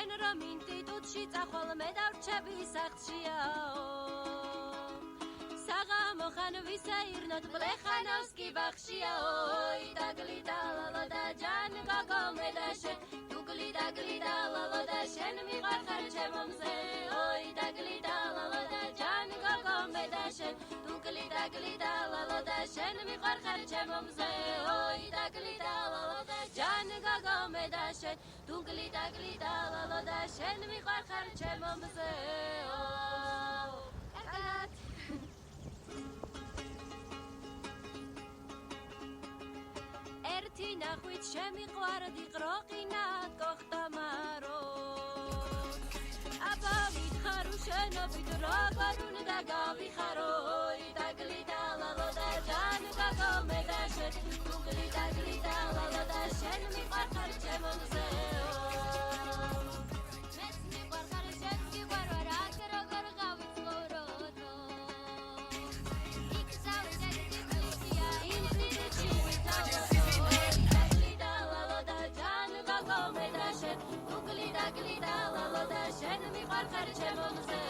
შენ რომ ინსტიტუტში წახვალ მე დავრჩები სახლშიაო საღამო ხან ვისეირნოთ ბლეხანოვსკი ბახშიაო იდაგლიდა ლალო და ჯან გაგომე და შენ დაგლიდა ლალო და შენ მიყარხარ ჩემომზე იდაგლიდა ლალო და ჯან გაგომე და შენ დაგლიდა ლალო და შენ მიყარხარ ჩემომზე იდაგლიდა ლალო და ჯან გაგომე და შენ დაგლიდა ლალო და შენ მიყარხარ ჩემომზე ერთი ნახვით შემიყვარდი ყროყინად გოხტამარო აბა მითხარ უშენობით როგორ უნდა გავიხარო იდაგლიდა ლალო და ჯან გაგომე და შენ დაგლიდა ლალო და შენ მიყარხარ ჩემომზე მეც მიყარხარ შენ მიყარვარ აქ როგორ გავიცხოვროდო იქ ზავდეთ დიპლისია ინსტიტუტში ვითავო დაგლიდა ლალო და შენ მიყარხარ ჩემომზე